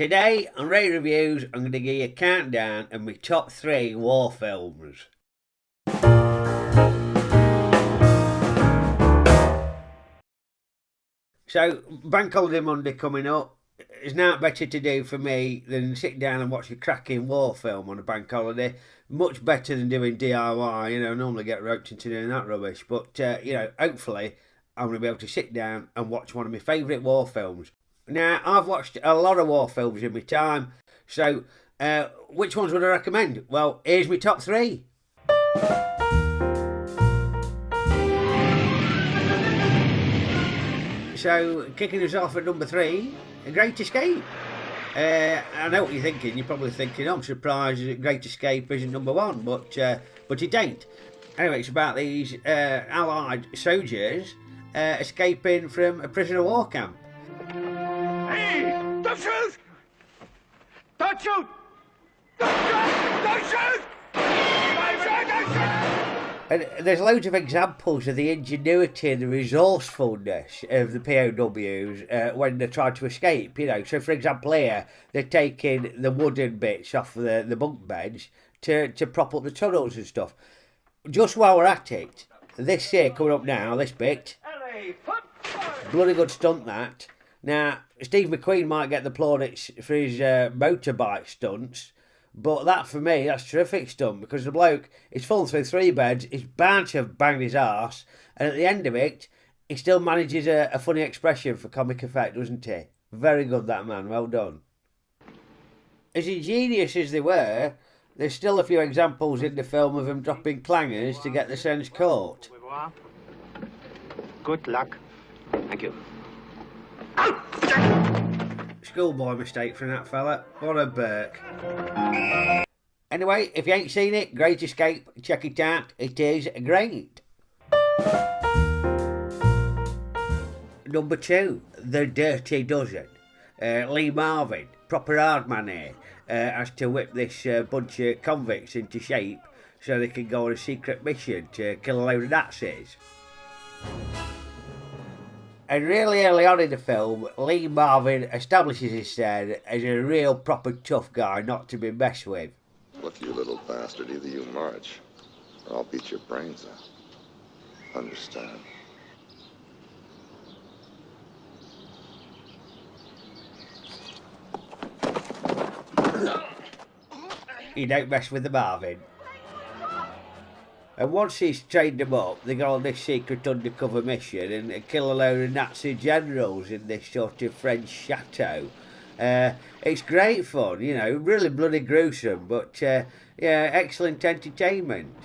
Today on Ray Reviews, I'm going to give you a countdown of my top 3 war films. So, Bank Holiday Monday coming up. It's now better to do for me than sit down and watch a cracking war film on a bank holiday. Much better than doing DIY. I normally get roped into doing that rubbish. But, hopefully I'm going to be able to sit down and watch one of my favourite war films. Now, I've watched a lot of war films in my time, so which ones would I recommend? Well, here's my top 3. So, kicking us off at number 3, A Great Escape. I know what you're thinking. You're probably thinking, I'm surprised that Great Escape isn't number 1, but it ain't. Anyway, it's about these Allied soldiers escaping from a prisoner of war camp. Don't shoot! Don't shoot! Don't shoot! Don't shoot! Don't shoot! And there's loads of examples of the ingenuity and the resourcefulness of the POWs when they try to escape, So, for example, here, they're taking the wooden bits off the bunk beds to prop up the tunnels and stuff. Just while we're at it, this here coming up now, this bit, bloody good stunt that. Now, Steve McQueen might get the plaudits for his motorbike stunts, but that, for me, that's a terrific stunt, because the bloke is fallen through 3 beds, he's bound to have banged his arse, and at the end of it, he still manages a funny expression for comic effect, doesn't he? Very good, that man, well done. As ingenious as they were, there's still a few examples in the film of them dropping clangers to get the sense caught. Good luck. Thank you. Schoolboy mistake from that fella. What a Burke. Anyway, if you ain't seen it, Great Escape, check it out. It is great. Number 2, The Dirty Dozen. Lee Marvin, proper hard man here, has to whip this bunch of convicts into shape so they can go on a secret mission to kill a load of Nazis. And really early on in the film, Lee Marvin establishes himself as a real proper tough guy not to be messed with. Look, you little bastard, either you march, or I'll beat your brains out. Understand? You don't mess with the Marvin. And once he's trained them up, they go on this secret undercover mission and kill a load of Nazi generals in this sort of French chateau. It's great fun, really bloody gruesome, but excellent entertainment.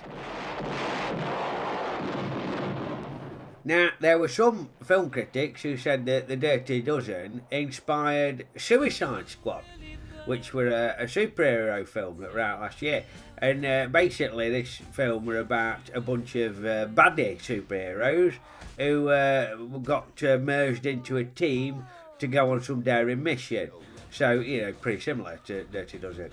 Now, there were some film critics who said that The Dirty Dozen inspired Suicide Squad, which were a superhero film that were out last year. And basically this film were about a bunch of baddie superheroes who got merged into a team to go on some daring mission. So, pretty similar to Dirty Dozen.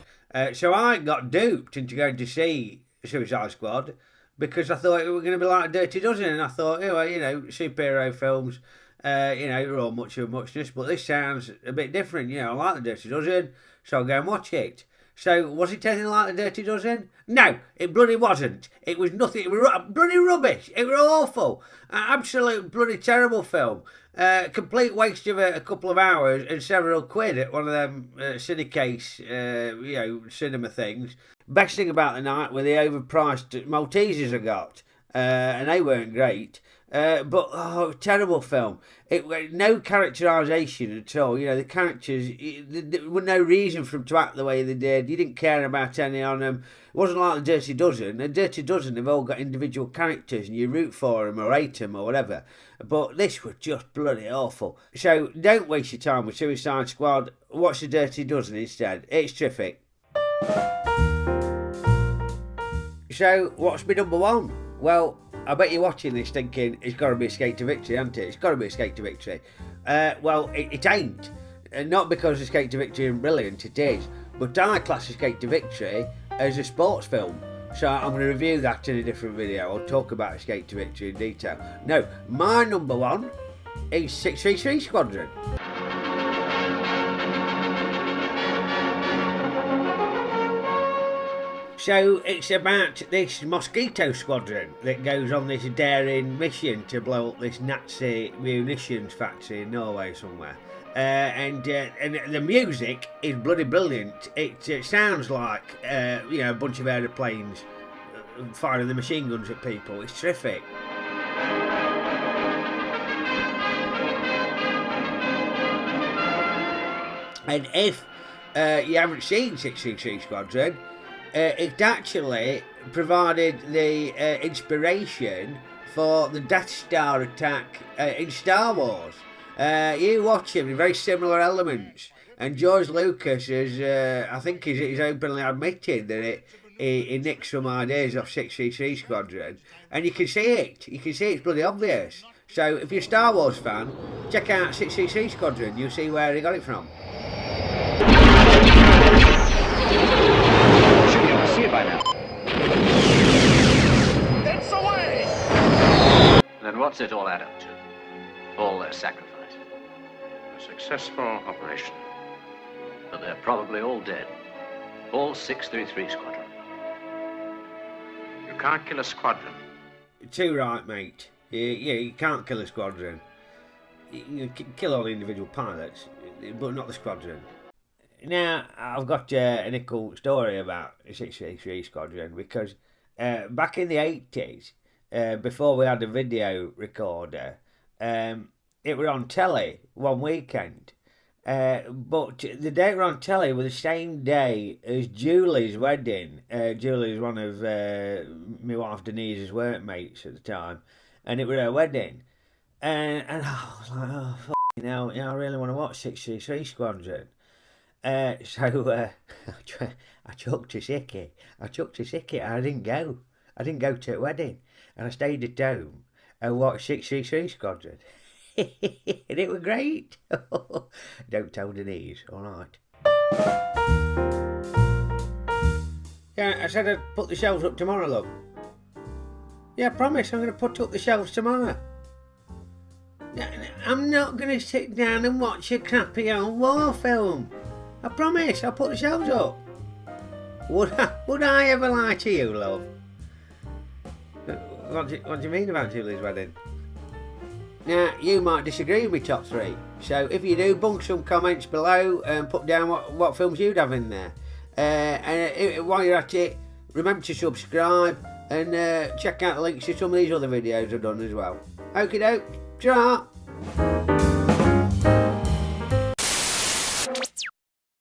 So I got duped into going to see Suicide Squad because I thought it was going to be like Dirty Dozen. And I thought, superhero films, are all much of a muchness. But this sounds a bit different. I like the Dirty Dozen, so I'll go and watch it. So, was it anything like The Dirty Dozen? No, it bloody wasn't. It was nothing. It was bloody rubbish. It was awful. Absolute bloody terrible film. Complete waste of a couple of hours and several quid at one of them Cinecase, cinema things. Best thing about the night were the overpriced Maltesers I got. And they weren't great. But terrible film. No characterisation at all. The characters, there was no reason for them to act the way they did. You didn't care about any of them. It wasn't like The Dirty Dozen. The Dirty Dozen, they've all got individual characters and you root for them or hate them or whatever. But this was just bloody awful. So don't waste your time with Suicide Squad. Watch The Dirty Dozen instead. It's terrific. So what's my number 1? Well, I bet you're watching this thinking it's got to be Escape to Victory, hasn't it? It's got to be Escape to Victory. Well, it ain't. Not because Escape to Victory is brilliant, it is. But I class Escape to Victory as a sports film. So I'm going to review that in a different video. I'll talk about Escape to Victory in detail. No, my number 1 is 633 Squadron. So it's about this mosquito squadron that goes on this daring mission to blow up this Nazi munitions factory in Norway somewhere. And the music is bloody brilliant. It sounds like a bunch of aeroplanes firing the machine guns at people. It's terrific. And if you haven't seen 633 Squadron, it actually provided the inspiration for the Death Star attack in Star Wars. You watch him, very similar elements. And George Lucas is, I think he's openly admitted that he nicked some ideas off 633 Squadron. And you can see it. You can see it's bloody obvious. So if you're a Star Wars fan, check out 633 Squadron. You'll see where he got it from. Should be able to see it by now. It's away! Then what's it all add up to? All their sacrifice. A successful operation. But they're probably all dead. All 633 Squadron. You can't kill a squadron. Too right, mate. You can't kill a squadron. You can kill all the individual pilots, but not the squadron. Now, I've got a nickel story about the 633 Squadron because back in the 80s, before we had a video recorder, it were on telly one weekend. But the day it were on telly was the same day as Julie's wedding. Julie's one of my wife Denise's workmates at the time, and it was her wedding. And I was like, oh, fucking hell, I really want to watch 633 Squadron. So I chucked a sickie. I didn't go. I didn't go to the wedding. And I stayed at home and watched 633 Squadron. And it was great. Don't tell Denise, alright. Yeah, I said I'd put the shelves up tomorrow, love. Yeah, I promise I'm going to put up the shelves tomorrow. I'm not going to sit down and watch a crappy old war film. I promise, I'll put the shelves up. Would I ever lie to you, love? What do you mean about Julie's wedding? Now, you might disagree with my top three. So if you do, bunk some comments below and put down what films you'd have in there. And while you're at it, remember to subscribe and check out the links to some of these other videos I've done as well. Okie doke, ta-ra!